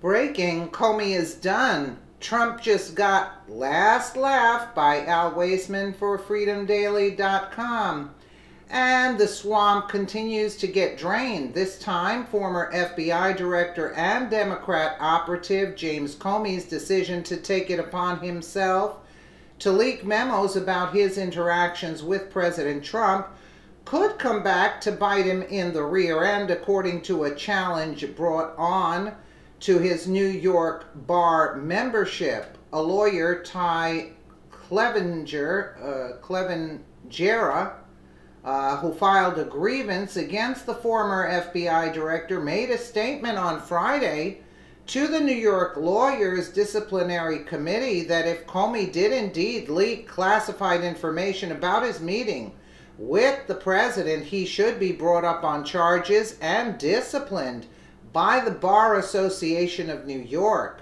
Breaking, Comey is done. Trump just got last laugh by Al Weisman for freedomdaily.com. And the swamp continues to get drained. This time, former FBI director and Democrat operative James Comey's decision to take it upon himself to leak memos about his interactions with President Trump could come back to bite him in the rear end, according to a challenge brought on to his New York bar membership. A lawyer, Ty Clevenger, who filed a grievance against the former FBI director, made a statement on Friday to the New York Lawyers Disciplinary Committee that if Comey did indeed leak classified information about his meeting with the president, he should be brought up on charges and disciplined by the Bar Association of New York.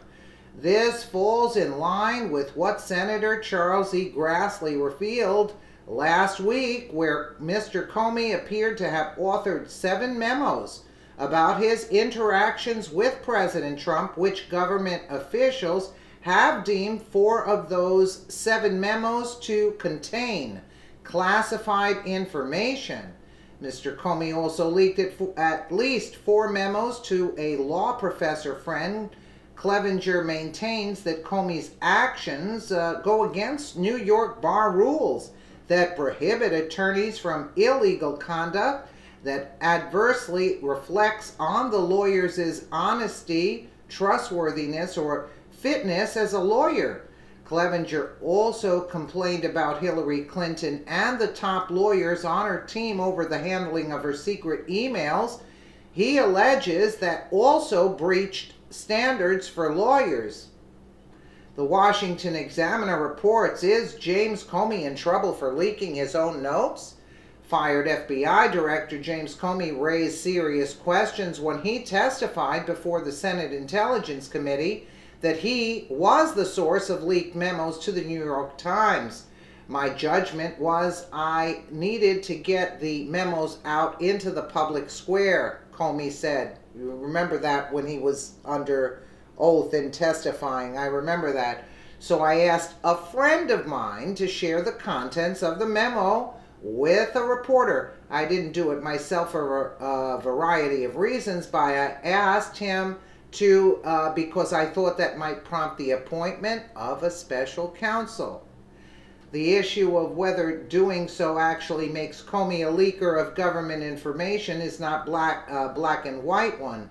This falls in line with what Senator Charles E. Grassley revealed last week, where Mr. Comey appeared to have authored 7 memos about his interactions with President Trump, which government officials have deemed 4 of those 7 memos to contain classified information. Mr. Comey also leaked at least 4 memos to a law professor friend. Clevenger maintains that Comey's actions go against New York bar rules that prohibit attorneys from illegal conduct that adversely reflects on the lawyer's honesty, trustworthiness, or fitness as a lawyer. Clevenger also complained about Hillary Clinton and the top lawyers on her team over the handling of her secret emails. He alleges that also breached standards for lawyers. The Washington Examiner reports, is James Comey in trouble for leaking his own notes? Fired FBI Director James Comey raised serious questions when he testified before the Senate Intelligence Committee that he was the source of leaked memos to the New York Times. My judgment was I needed to get the memos out into the public square, Comey said. You remember that when he was under oath and testifying. I remember that. So I asked a friend of mine to share the contents of the memo with a reporter. I didn't do it myself for a variety of reasons, but I asked him to because I thought that might prompt the appointment of a special counsel. The issue of whether doing so actually makes Comey a leaker of government information is not black and white one.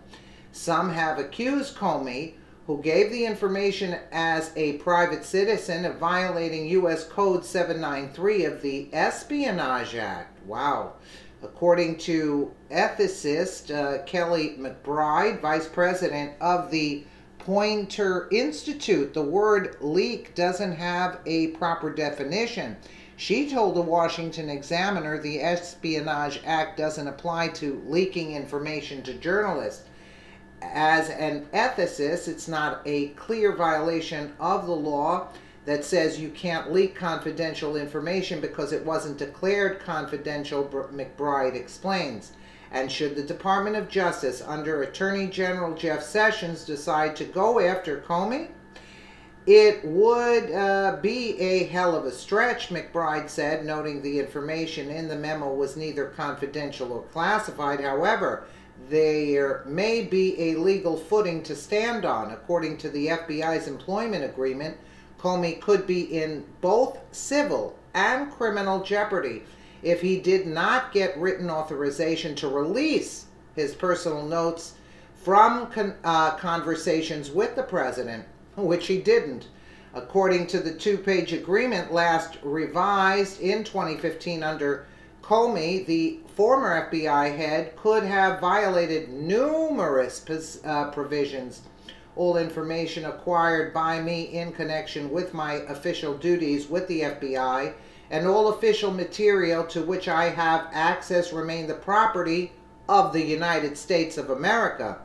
Some have accused Comey, who gave the information as a private citizen, of violating U.S. Code 793 of the Espionage Act. Wow. According to ethicist Kelly McBride, vice president of the Poynter Institute, the word leak doesn't have a proper definition. She told the Washington Examiner the Espionage Act doesn't apply to leaking information to journalists. As an ethicist, it's not a clear violation of the law that says you can't leak confidential information because it wasn't declared confidential, McBride explains. And should the Department of Justice, under Attorney General Jeff Sessions, decide to go after Comey, it would be a hell of a stretch, McBride said, noting the information in the memo was neither confidential or classified. However, there may be a legal footing to stand on. According to the FBI's employment agreement, Comey could be in both civil and criminal jeopardy if he did not get written authorization to release his personal notes from conversations with the president, which he didn't. According to the 2-page agreement last revised in 2015 under Comey, the former FBI head could have violated numerous provisions. All information acquired by me in connection with my official duties with the FBI and all official material to which I have access remain the property of the United States of America.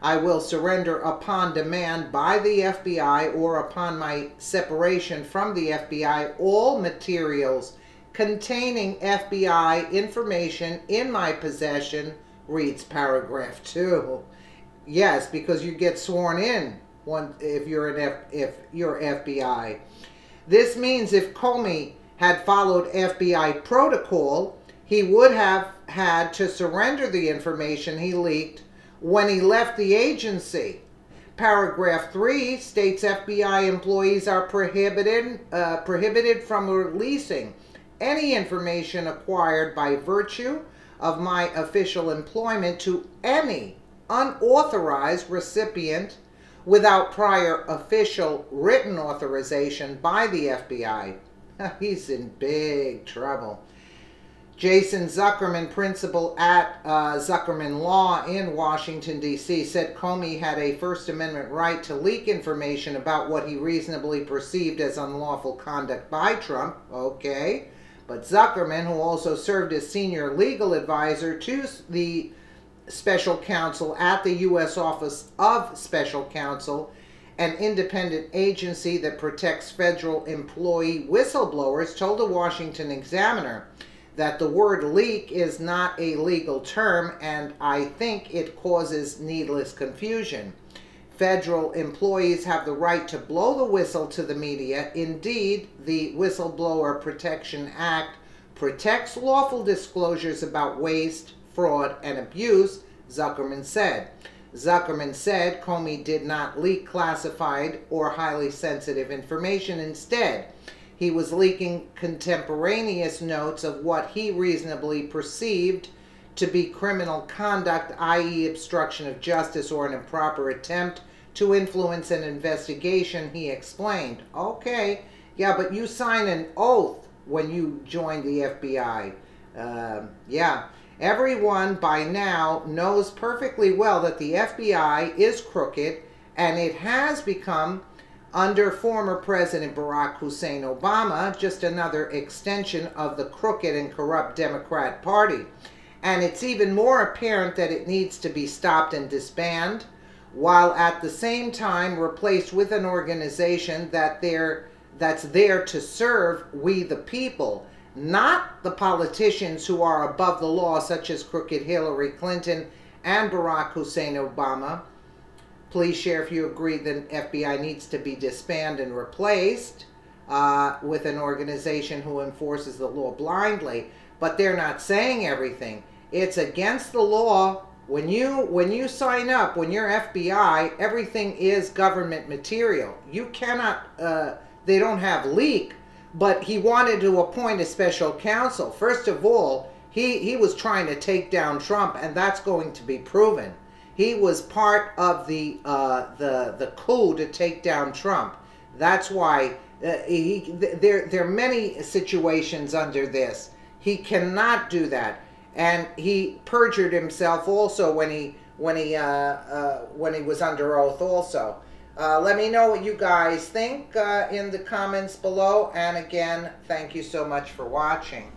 I will surrender upon demand by the FBI or upon my separation from the FBI all materials containing FBI information in my possession, reads paragraph 2. Yes, because you get sworn in if you're if you're FBI. This means if Comey had followed FBI protocol, he would have had to surrender the information he leaked when he left the agency. Paragraph 3 states FBI employees are prohibited from releasing any information acquired by virtue of my official employment to any unauthorized recipient without prior official written authorization by the FBI. He's in big trouble. Jason Zuckerman, principal at Zuckerman Law in Washington, D.C., said Comey had a First Amendment right to leak information about what he reasonably perceived as unlawful conduct by Trump. Okay. But Zuckerman, who also served as senior legal advisor to the special counsel at the U.S. Office of Special Counsel, an independent agency that protects federal employee whistleblowers, told the Washington Examiner that the word leak is not a legal term, and I think it causes needless confusion. Federal employees have the right to blow the whistle to the media. Indeed, the Whistleblower Protection Act protects lawful disclosures about waste, fraud, and abuse, Zuckerman said. Zuckerman said Comey did not leak classified or highly sensitive information. Instead, he was leaking contemporaneous notes of what he reasonably perceived to be criminal conduct, i.e. obstruction of justice or an improper attempt to influence an investigation, he explained. Okay, yeah, but you sign an oath when you join the FBI. Yeah, everyone by now knows perfectly well that the FBI is crooked, and it has become, under former President Barack Hussein Obama, just another extension of the crooked and corrupt Democrat Party. And it's even more apparent that it needs to be stopped and disbanded, while at the same time replaced with an organization that's there to serve we the people, not the politicians who are above the law, such as crooked Hillary Clinton and Barack Hussein Obama. Please share if you agree that FBI needs to be disbanded and replaced with an organization who enforces the law blindly. But they're not saying everything. It's against the law. When you sign up, when you're FBI, everything is government material. You cannot, they don't have leak, but he wanted to appoint a special counsel. First of all, he was trying to take down Trump, and that's going to be proven. He was part of the coup to take down Trump. That's why there are many situations under this. He cannot do that, and he perjured himself also when he was under oath. Also, let me know what you guys think in the comments below. And again, thank you so much for watching.